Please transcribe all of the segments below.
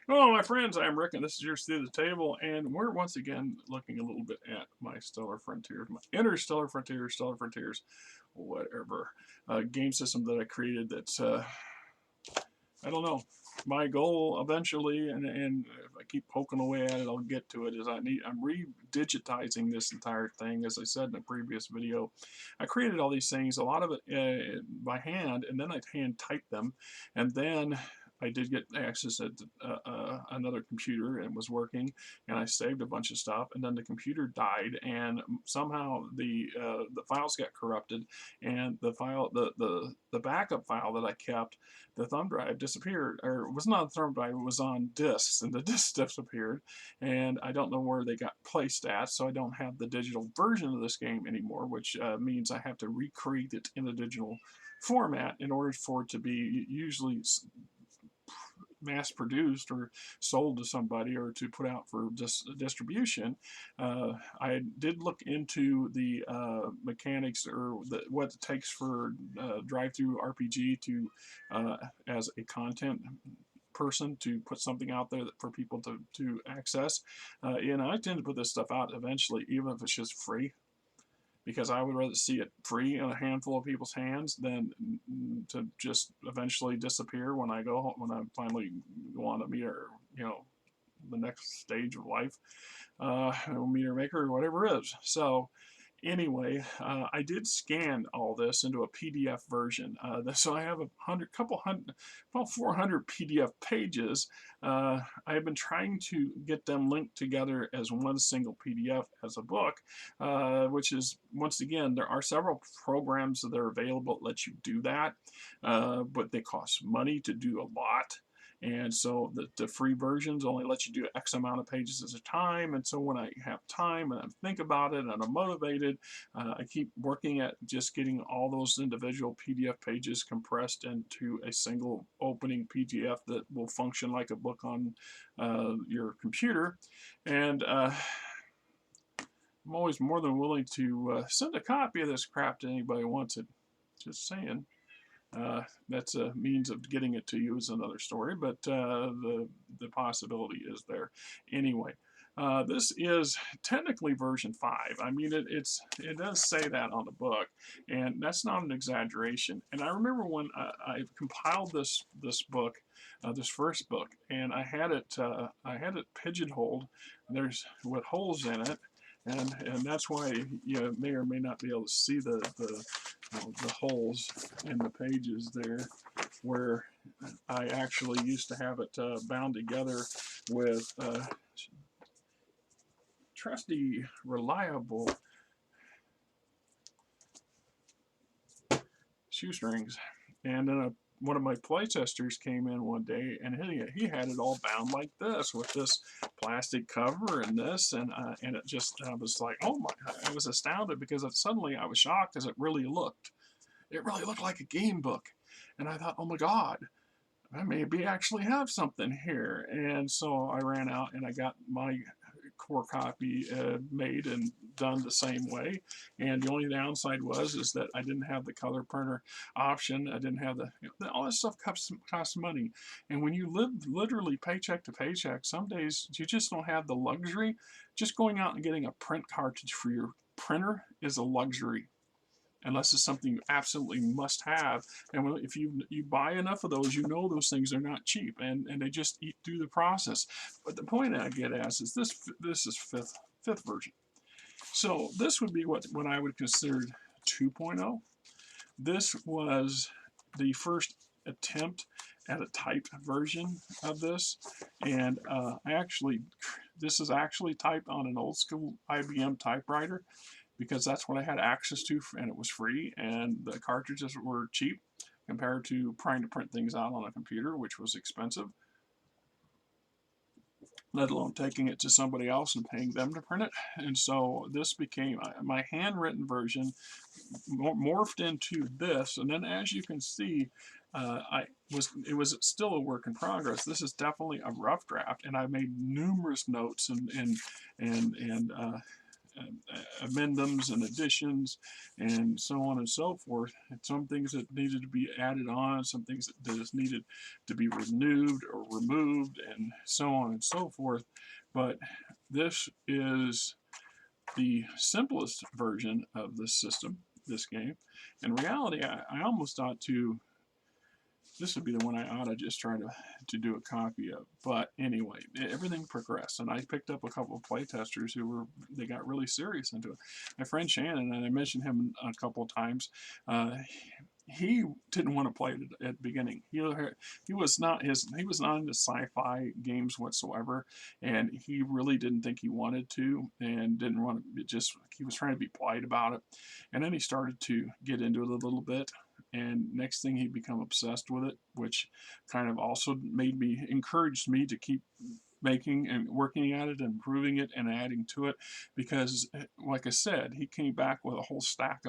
Hello, my friends. I'm Rick, and this is your seat at the table, and we're once again looking a little bit at my Stellar Frontiers, my Interstellar Frontiers, Stellar Frontiers, whatever game system that I created. That's I don't know. My goal eventually, and if I keep poking away at it, I'll get to it. I'm re-digitizing this entire thing, as I said in a previous video. I created all these things, a lot of it by hand, and then I hand typed them, and then I did get access at another computer and was working, and I saved a bunch of stuff, and then the computer died, and somehow the files got corrupted, and the backup file that I kept, the thumb drive disappeared, or it was not a thumb drive, it was on discs, and the discs disappeared, and I don't know where they got placed at, so I don't have the digital version of this game anymore, which means I have to recreate it in a digital format in order for it to be usually mass produced or sold to somebody or to put out for distribution. I did look into the mechanics or what it takes for drive-through RPG to as a content person to put something out there for people to access. And I tend to put this stuff out eventually, even if it's just free, because I would rather see it free in a handful of people's hands than to just eventually disappear when I go home, when I finally want to meet her, the next stage of life, meter maker or whatever it is. So anyway, I did scan all this into a PDF version. So I have about 400 PDF pages. I have been trying to get them linked together as one single PDF as a book, which is, once again, there are several programs that are available that let you do that, but they cost money to do a lot. And so the free versions only let you do X amount of pages at a time. And so when I have time and I think about it and I'm motivated, I keep working at just getting all those individual PDF pages compressed into a single opening PDF that will function like a book on your computer. And I'm always more than willing to send a copy of this crap to anybody who wants it. Just saying. That's a means of getting it to you is another story, but the possibility is there. Anyway, this is technically version 5. I mean, it does say that on the book, and that's not an exaggeration. And I remember when I compiled this book, this first book, and I had it pigeonholed. There's with holes in it, and that's why you may or may not be able to see the holes in the pages there, where I actually used to have it bound together with trusty, reliable shoestrings. And then one of my playtesters came in one day, and he had it all bound like this with this plastic cover and this, and it just, I was like, oh my! I was astounded because suddenly I was shocked as it really looked. It really looked like a game book, and I thought, oh my God, I maybe actually have something here. And so I ran out and I got my core copy made and done the same way. And the only downside is that I didn't have the color printer option. I didn't have all this stuff costs money. And when you live literally paycheck to paycheck, some days you just don't have the luxury. Just going out and getting a print cartridge for your printer is a luxury, unless it's something you absolutely must have. And if you buy enough of those, those things are not cheap, and they just eat through the process. But the point I get at is this is fifth version. So this would be what I would consider 2.0. This was the first attempt at a typed version of this, and this is actually typed on an old school IBM typewriter, because that's what I had access to, and it was free, and the cartridges were cheap compared to trying to print things out on a computer, which was expensive, let alone taking it to somebody else and paying them to print it. And so this became my handwritten version, morphed into this. And then, as you can see, it was still a work in progress. This is definitely a rough draft, and I made numerous notes and amendments and additions and so on and so forth. And some things that needed to be added on, some things that just needed to be renewed or removed, and so on and so forth. But this is the simplest version of this system, this game. In reality, I almost ought to, this would be the one I ought to just try to do a copy of. But anyway, everything progressed, and I picked up a couple of playtesters who were, they got really serious into it. My friend Shannon, and I mentioned him a couple of times, he didn't want to play it at the beginning. He was not into sci-fi games whatsoever, and he really didn't think he wanted to, and didn't want to. He was trying to be polite about it, and then he started to get into it a little bit. And next thing he became obsessed with it, which kind of also encouraged me to keep making and working at it, improving it, and adding to it, because like I said, he came back with a whole stack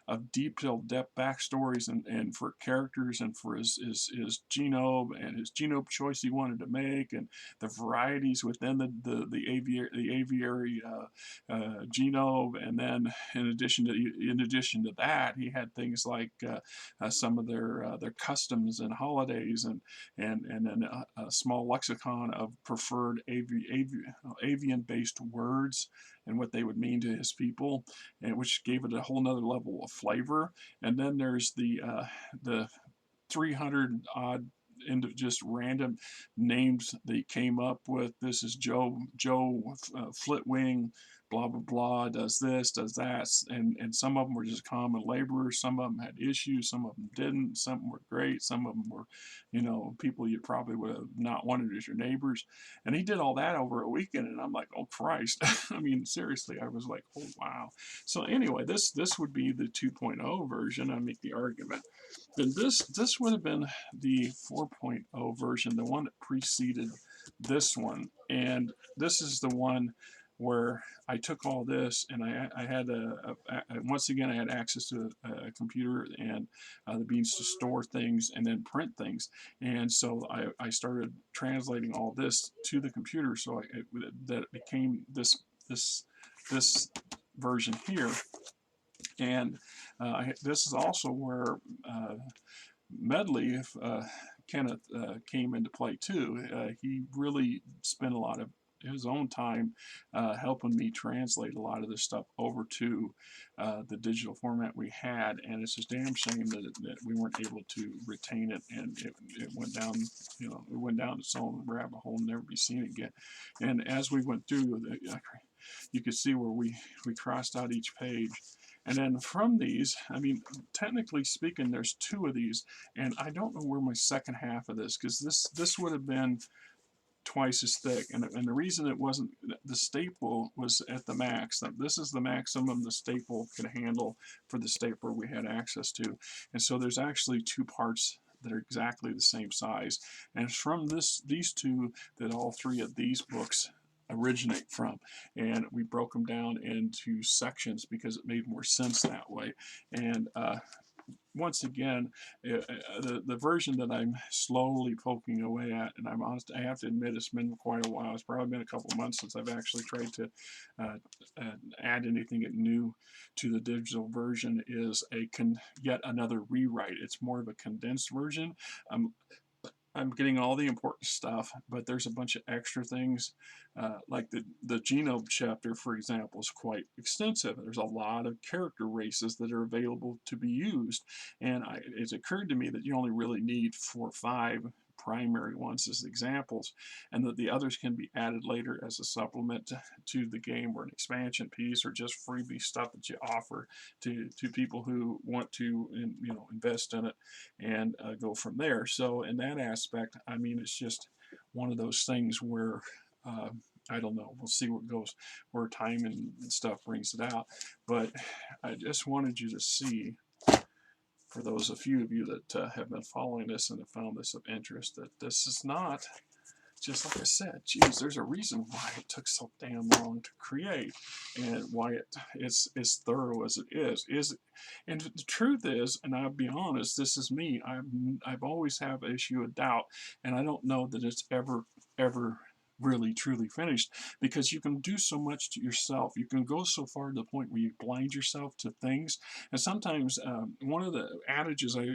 of detailed depth backstories and for characters and for his genome and his genome choice he wanted to make, and the varieties within the aviary genome. And then in addition to that, he had things like some of their customs and holidays, and then a small lexicon of preferred avian-based words and what they would mean to his people, and which gave it a whole nother level of flavor. And then there's the 300 odd into just random names they came up with. This is Joe Flitwing, blah blah blah, does this, does that, and some of them were just common laborers. Some of them had issues, some of them didn't. Some were great, some of them were, people you probably would have not wanted as your neighbors. And he did all that over a weekend, and I'm like, oh Christ. I mean, seriously, I was like, oh wow. So anyway, this would be the 2.0 version. I make the argument. Then this would have been the 4.0 version, the one that preceded this one. And this is the one where I took all this, and I had once again I had access to a computer and the means to store things and then print things. And so I started translating all this to the computer, so that it became this version here. And this is also where Medley, Kenneth, came into play too. He really spent a lot of his own time helping me translate a lot of this stuff over to the digital format we had, and it's just damn shame that we weren't able to retain it, and it went down, it went down its own rabbit hole and never be seen again. And as we went through, you could see where we crossed out each page. And then from these, I mean, technically speaking, there's 2 of these, and I don't know where my second half of this, because this would have been twice as thick, and the reason it wasn't, the staple was at the max. This is the maximum the staple could handle for the stapler we had access to, and so there's actually 2 parts that are exactly the same size, and it's from these 2 that all 3 of these books originate from, and we broke them down into sections because it made more sense that way. And once again, the version that I'm slowly poking away at, and I'm honest, I have to admit it's been quite a while. It's probably been a couple of months since I've actually tried to add anything new to the digital version, is yet another rewrite. It's more of a condensed version. I'm getting all the important stuff, but there's a bunch of extra things, like the genome chapter, for example, is quite extensive. There's a lot of character races that are available to be used, and it's occurred to me that you only really need 4 or 5 primary ones as examples, and that the others can be added later as a supplement to the game, or an expansion piece, or just freebie stuff that you offer to people who want to invest in it, and go from there. So in that aspect, I mean, it's just one of those things where I don't know, we'll see what goes, where time and stuff brings it out. But I just wanted you to see, for those, a few of you that have been following this and have found this of interest, that this is not just, like I said, geez, there's a reason why it took so damn long to create, and why it's as thorough as it is. And the truth is, and I'll be honest, this is me, I've always have an issue of doubt, and I don't know that it's ever really truly finished, because you can do so much to yourself. You can go so far to the point where you blind yourself to things. And sometimes one of the adages I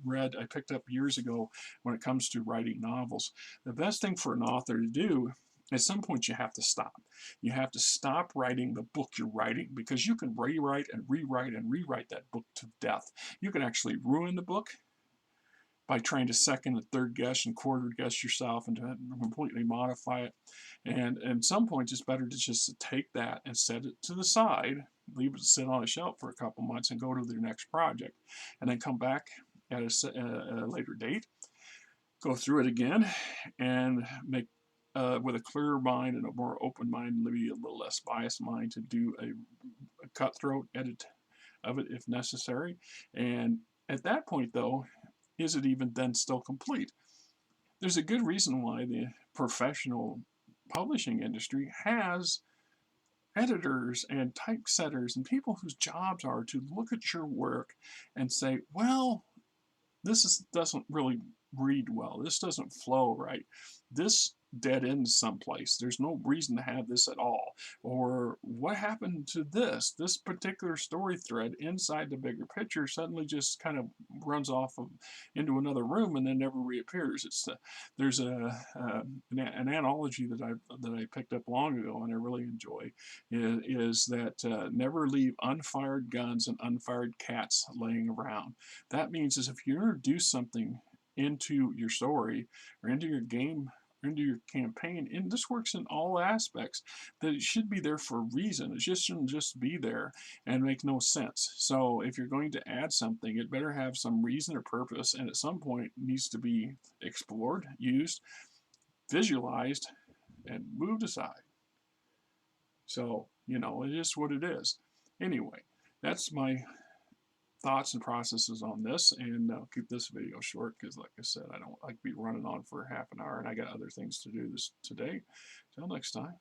read, I picked up years ago when it comes to writing novels, the best thing for an author to do, at some point you have to stop. You have to stop writing the book you're writing, because you can rewrite and rewrite and rewrite that book to death. You can actually ruin the book by trying to second and third guess and quarter guess yourself and to completely modify it. And at some point, it's better to just take that and set it to the side, leave it sit on a shelf for a couple months, and go to their next project, and then come back at a later date, go through it again, and make with a clearer mind and a more open mind, maybe a little less biased mind, to do a cutthroat edit of it if necessary. And at that point, though, is it even then still complete? There's a good reason why the professional publishing industry has editors and typesetters and people whose jobs are to look at your work and say, well, doesn't really read well. This doesn't flow right. This dead ends someplace. There's no reason to have this at all. Or what happened to this particular story thread inside the bigger picture suddenly just kind of runs off into another room and then never reappears. There's an analogy that I picked up long ago and I really enjoy, is that never leave unfired guns and unfired cats laying around. That means is if you introduce something into your story or into your game or into your campaign, and this works in all aspects, that it should be there for a reason. It just shouldn't just be there and make no sense. So if you're going to add something, it better have some reason or purpose, and at some point needs to be explored, used, visualized, and moved aside. So, it is what it is. Anyway, that's my thoughts and processes on this, and I'll keep this video short because, like I said, I don't like to be running on for half an hour, and I got other things to do today. Till next time.